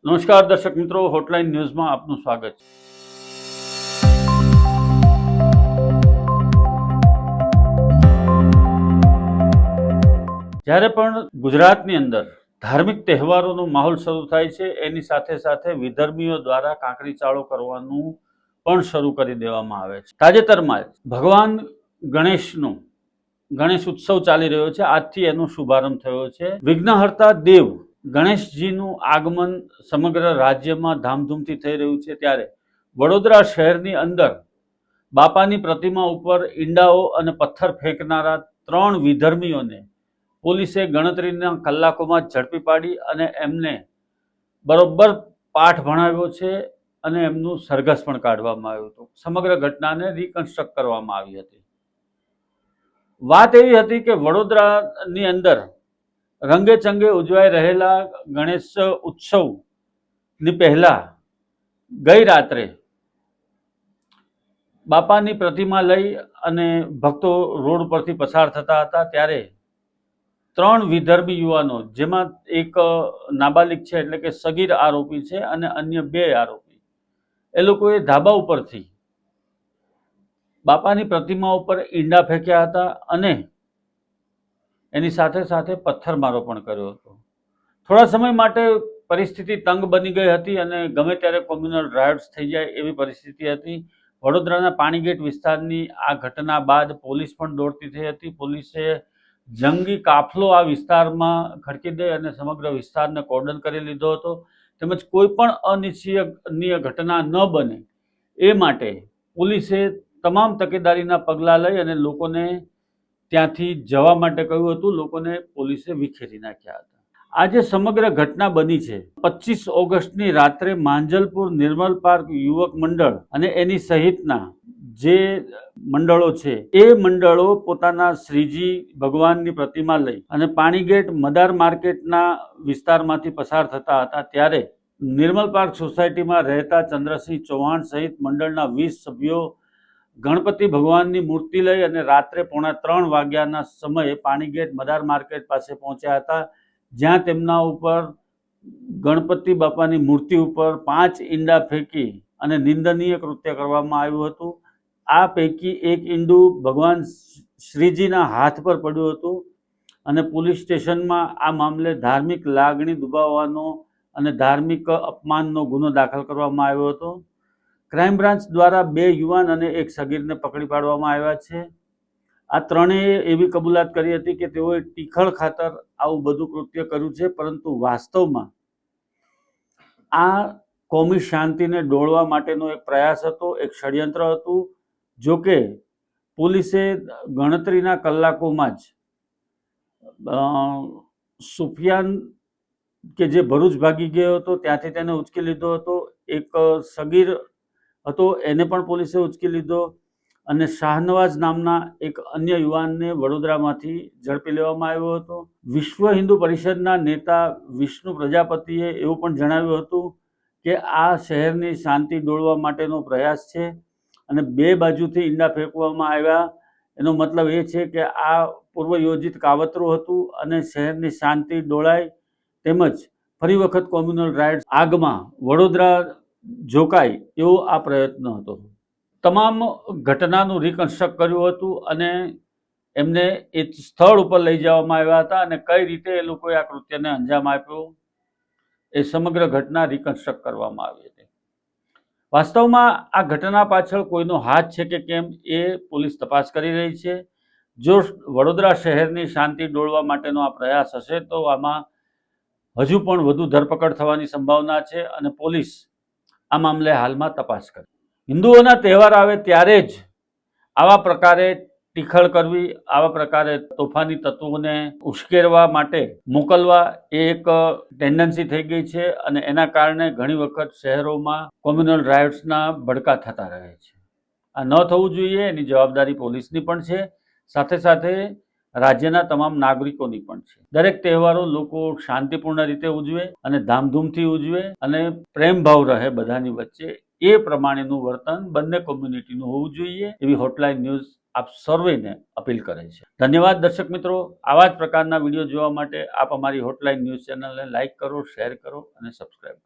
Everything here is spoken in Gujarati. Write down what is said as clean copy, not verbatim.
નમસ્કાર દર્શક મિત્રો, હોટલાઇન ન્યૂઝમાં આપનું સ્વાગત છે. જ્યારે પણ ગુજરાતની અંદર ધાર્મિક તહેવારોનો માહોલ શરૂ થાય છે, એની સાથે સાથે વિધર્મીઓ દ્વારા કાંકરી ચાળો કરવાનું પણ શરૂ કરી દેવામાં આવે છે. તાજેતરમાં જ ભગવાન ગણેશ ઉત્સવ ચાલી રહ્યો છે. આજથી એનો શુભારંભ થયો છે. વિઘ્નહર્તા દેવ ગણેશજીનું આગમન સમગ્ર રાજ્યમાં ધામધૂમથી થઈ રહ્યું છે. ત્યારે વડોદરા શહેરની અંદર બાપાની પ્રતિમા ઉપર ઈંડાઓ અને પથ્થર ફેંકનારા 3 વિધર્મીઓને પોલીસે ગણતરીના કલાકોમાં ઝડપી પાડી અને એમને બરોબર પાઠ ભણાવ્યો છે અને એમનું સરઘસ પણ કાઢવામાં આવ્યું હતું. સમગ્ર ઘટનાને રિકન્સ્ટ્રક્ટ કરવામાં આવી હતી. વાત એવી હતી કે વડોદરાની અંદર રંગે ચંગે ઉજવાઈ રહેલા ગણેશ ઉત્સવની પહેલા ગઈ રાત્રે બાપાની પ્રતિમા લઈ અને ભક્તો રોડ પરથી પસાર થતા હતા. ત્યારે 3 વિધર્મી યુવાનો, જેમાં એક નાબાલિગ છે એટલે કે સગીર આરોપી છે અને અન્ય 2 આરોપી, એ લોકોએ ધાબા ઉપરથી બાપાની પ્રતિમા ઉપર ઈંડા ફેંક્યા હતા અને એની સાથે સાથે પથ્થરમારો પણ કર્યો હતો. થોડા સમય માટે પરિસ્થિતિ તંગ બની ગઈ હતી અને ગમે ત્યારે કોમ્યુનલ રાયોટ્સ થઈ જાય એવી પરિસ્થિતિ હતી. વડોદરાના પાણીગેટ વિસ્તારની આ ઘટના બાદ પોલીસ પણ દોડતી થઈ હતી. પોલીસે જંગી કાફલો આ વિસ્તારમાં ખડકી દઈ અને સમગ્ર વિસ્તારને કોર્ડન કરી લીધો હતો. તેમજ કોઈ પણ અનિચ્છનીય ઘટના ન બને એ માટે પોલીસે તમામ તકેદારીના પગલાં લઈ અને લોકોને ત્યાંથી જવા માટે કહ્યું હતું. લોકોને પોલીસે વિખેરી નાખ્યા હતા. આજે સમગ્ર ઘટના બની છે 25 ઓગસ્ટની રાત્રે માંજલપુર નિર્મલ પાર્ક યુવક મંડળ અને એની સહિતના જે મંડળો છે એ મંડળો પોતાના શ્રીજી ભગવાનની પ્રતિમા લઈ અને પાણીગેટ મદાર માર્કેટના વિસ્તારમાંથી પસાર થતા હતા. ત્યારે નિર્મલ પાર્ક સોસાયટીમાં રહેતા ચંદ્રસિંહ ચૌહાણ સહિત મંડળના 20 સભ્યો ગણપતિ ભગવાનની મૂર્તિ લઈ અને રાત્રે 2:45 વાગ્યાના સમયે પાણીગેટ મદાર માર્કેટ પાસે પહોંચ્યા હતા, જ્યાં તેમના ઉપર ગણપતિ બાપાની મૂર્તિ ઉપર 5 ઈંડા ફેંકી અને નિંદનીય કૃત્ય કરવામાં આવ્યું હતું. આ પૈકી એક ઈંડું ભગવાન શ્રીજીના હાથ પર પડ્યું હતું અને પોલીસ સ્ટેશનમાં આ મામલે ધાર્મિક લાગણી દુભાવવાનો અને ધાર્મિક અપમાનનો ગુનો દાખલ કરવામાં આવ્યો હતો. ક્રાઇમ બ્રાન્ચ દ્વારા 2 યુવાન અને 1 સગીરને પકડી પાડવામાં આવ્યા છે. આ ત્રણેય એવી કબૂલાત કરી હતી કે તેઓએ ટીખળ ખાતર આવું બધું કૃત્ય કર્યું છે, પરંતુ વાસ્તવમાં આ કોમી શાંતિને ડોળવા માટેનો એક પ્રયાસ હતો, એક ષડયંત્ર હતું. જો કે પોલીસે ગણતરીના કલાકોમાં જ સુફિયાન કે જે ભરૂચ ભાગી ગયો હતો ત્યાંથી તેને ઉચકી લીધો હતો. એક સગીર હતો એને પણ પોલીસે ઉચકી લીધો અને શાહનવાજ નામના એક અન્ય યુવાનને વડોદરામાંથી ઝડપી લેવામાં આવ્યો હતો. વિશ્વ હિન્દુ પરિષદના નેતા વિષ્ણુ પ્રજાપતિએ એવું પણ જણાવ્યું હતું કે આ શહેરની શાંતિ ડોળવા માટેનો પ્રયાસ છે અને 2 બાજુથી ઈંડા ફેંકવામાં આવ્યા. એનો મતલબ એ છે કે આ પૂર્વ યોજિત કાવતરું હતું અને શહેરની શાંતિ ડોળાય તેમજ ફરી વખત કોમ્યુનલ રાઇટ્સ આગમાં વડોદરા ઝોકાય એવો આ પ્રયત્ન હતો. તમામ ઘટનાનું રિકન્સ્ટ્રક્ટ કર્યું હતું અને એમને એ સ્થળ ઉપર લઈ જવામાં આવ્યા હતા અને કઈ રીતે એ લોકોએ આ કૃત્યને અંજામ આપ્યો એ સમગ્ર ઘટના રિકન્સ્ટ્રક્ટ કરવામાં આવી હતી. વાસ્તવમાં આ ઘટના પાછળ કોઈનો હાથ છે કે કેમ એ પોલીસ તપાસ કરી રહી છે. જો વડોદરા શહેરની શાંતિ ડોળવા માટેનો આ પ્રયાસ હશે તો આમાં હજુ પણ વધુ ધરપકડ થવાની સંભાવના છે અને પોલીસ આ મામલે હાલમાં તપાસ કરે. હિન્દુઓના તહેવાર આવે ત્યારે જ આવા પ્રકારે ટીખળ કરવી, આવા પ્રકારે તોફાની તત્વોને ઉશ્કેરવા માટે મોકલવા એ એક ટેન્ડન્સી થઈ ગઈ છે અને એના કારણે ઘણી વખત શહેરોમાં કોમ્યુનલ રાયોટ્સના ભડકા થતા રહે છે. આ ન થવું જોઈએ. એની જવાબદારી પોલીસની પણ છે, સાથે સાથે રાજ્યના તમામ નાગરિકોની પણ છે. દરેક તહેવારો લોકો શાંતિપૂર્ણ રીતે ઉજવે અને ધામધૂમથી ઉજવે અને પ્રેમભાવ રહે બધાની વચ્ચે, એ પ્રમાણેનું વર્તન બંને કોમ્યુનિટીનું હોવું જોઈએ એવી હોટલાઇન ન્યૂઝ આપ સર્વેને અપીલ કરે છે. ધન્યવાદ દર્શક મિત્રો. આવા જ પ્રકારના વિડીયો જોવા માટે આપ અમારી હોટલાઇન ન્યૂઝ ચેનલને લાઇક કરો, શેર કરો અને સબસ્ક્રાઈબ કરો.